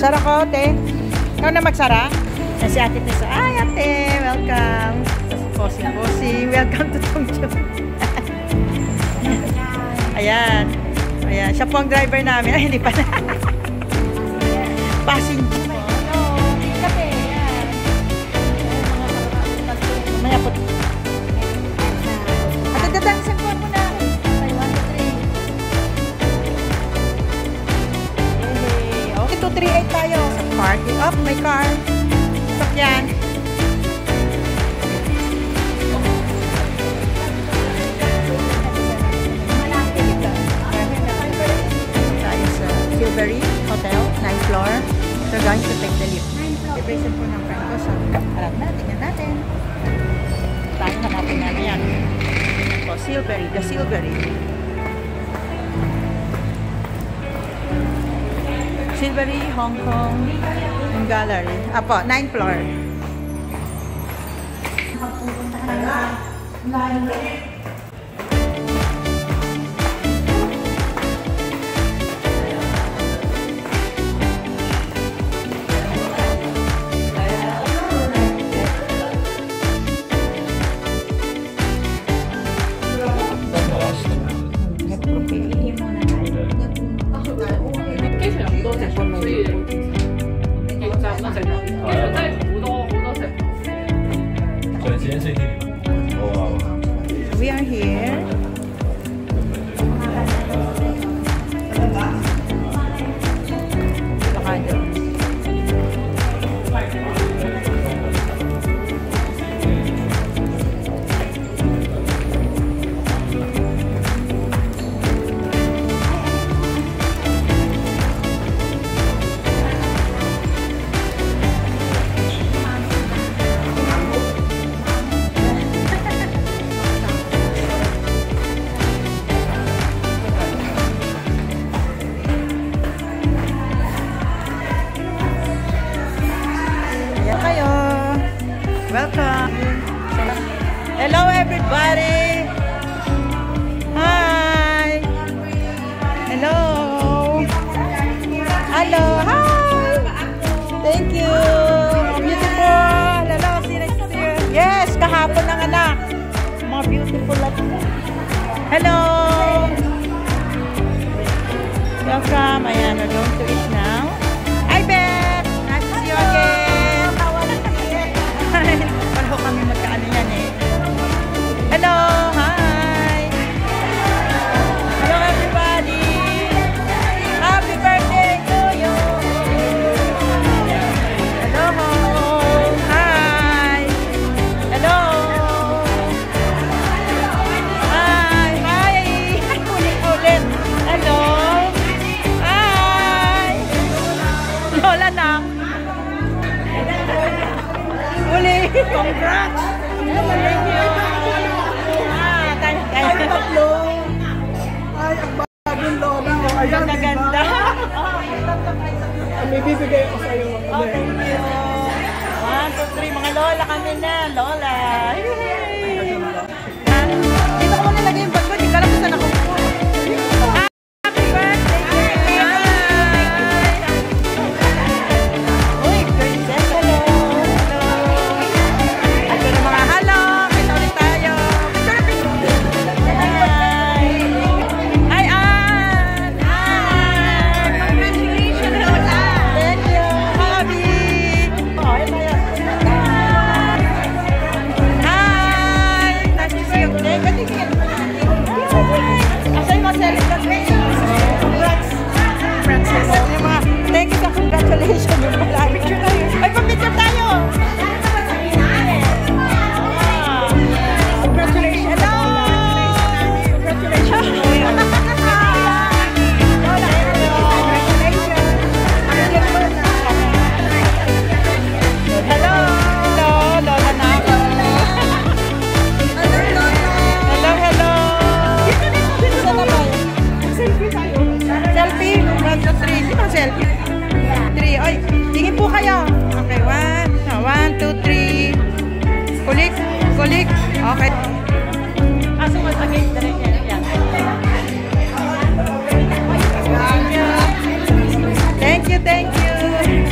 Sara ko, te. Ikaw na magsara. Si ate Tessa. Ay, ate. Welcome. Bossing. Welcome to Tongchong. Ayan. Ayan. Siya po ang driver namin. Ay, hindi pa na. Passenger. Kape. Ayan. Mamaya po. At dadangsan ko muna. 238 tayo sa parking. Oh, may car. Sakyan. Tayo sa Silvery Hotel, 9th floor. We're going to take the lift. Vibration po ng friend ko. So, alam na, tingnan natin. Tayo hanapin namin yan. So, Silvery, the Silvery. Silvery, Hong Kong Gallery. Apo, 9th floor. We are here. Welcome. Hello everybody. Hi. Hello. Hello. Hi. Thank you. Beautiful. Hello. See you next year. Yes, kahapon ng anak. Mga beautiful at hello. Welcome. Ayan, we're going to eat now. Hi, Beth. Nice to see you again. Pareho kami magkaano yan eh. Hello! Hi! Hello everybody! Happy birthday to you! Hello! Hi! Hello! Hi! Hi! Ulit! Hello! Hi! Lola na! Uli! Congrats! Thank you! Ay, tatlo! Ay, ang bagong lola! Ayan, ganda! May bibigay ako sa'yo. Oh, thank you! 1, 2, 3, mga lola kami na! Lola! Dito ko muna lagay yung bag ko. Di ka lang kung saan ako. Happy birthday! Uy, princess! Hello! Congratulations! Ay, pamicture tayo! Congratulations! Hello! Congratulations! Hello! Hello! Lola na ako! Hello! Isa na ba? Selfie tayo! Selfie? 1, 2, 3. Sino selfie? 3. Oy, tingin po kayo. Okay, 1, 2, 3. Kulik. Okay. Aso mo sa gate na rin yan. Thank you.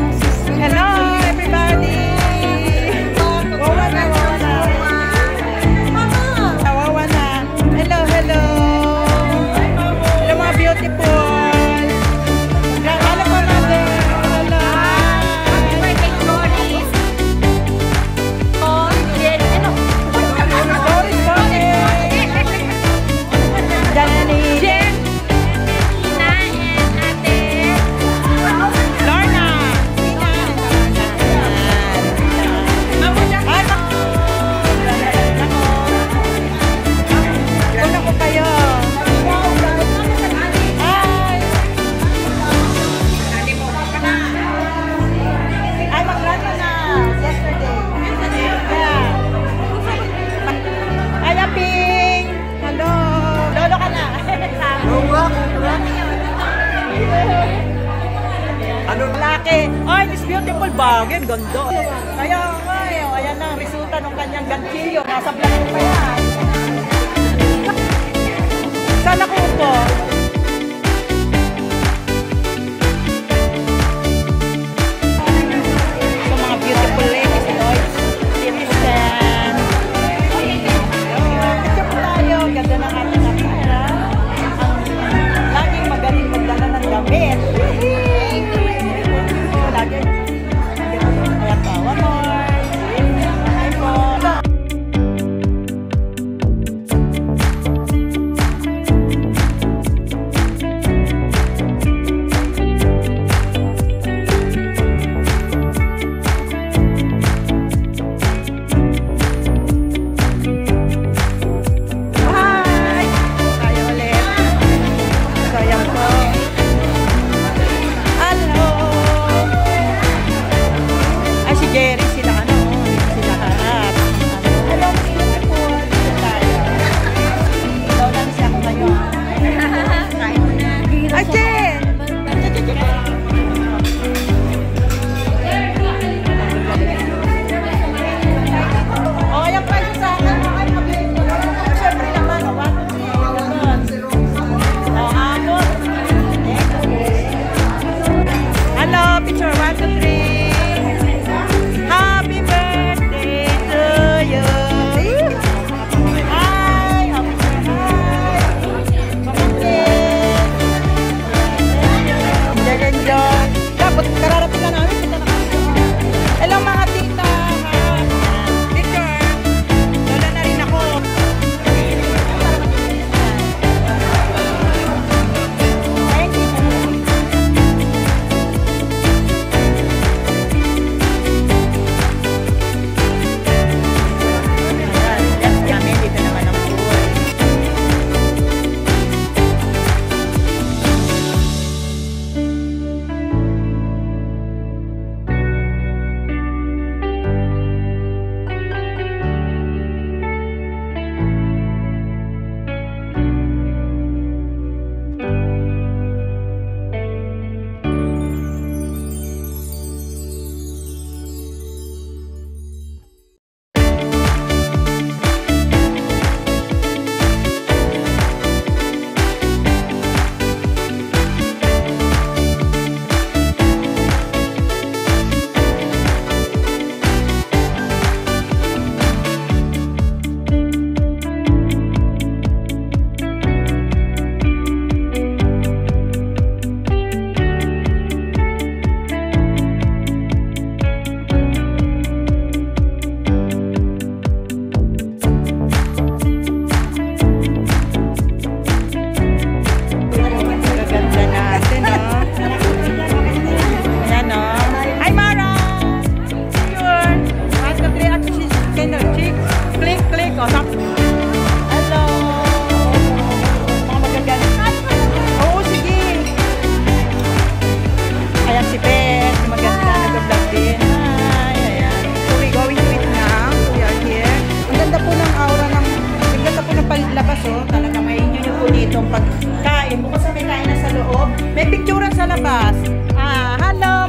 beautiful bagay. Ganda. Kaya nga eh. Ayan na ang resulta ng kanyang ganchilyo. Nasa vlog pa yan. Sana ko po. So mga beautiful ladies, citizen. Ito po tayo. Ganda ng ating nakara. Ang laging magaling magdala ng damit. Lagi. Kaya pa. One more. Hi po.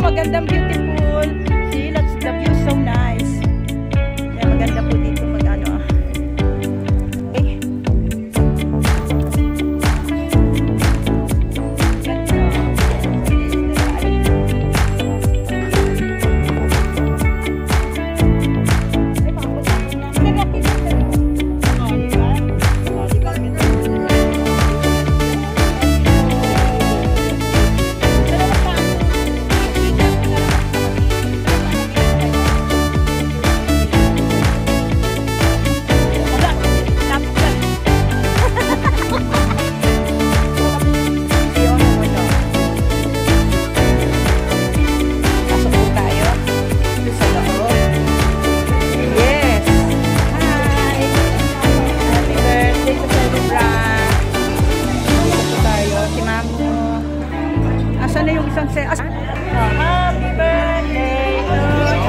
magandang beautiful. See, that's the view so nice. Kaya maganda po dito pag ano ah. Okay. Asan na yung isang happy birthday to you.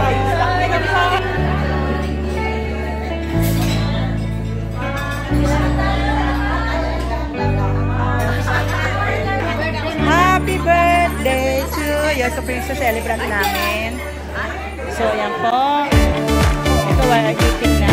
Happy birthday to you. Ito po yung sa celebrant namin. So, ayan po. Ito ay eating na.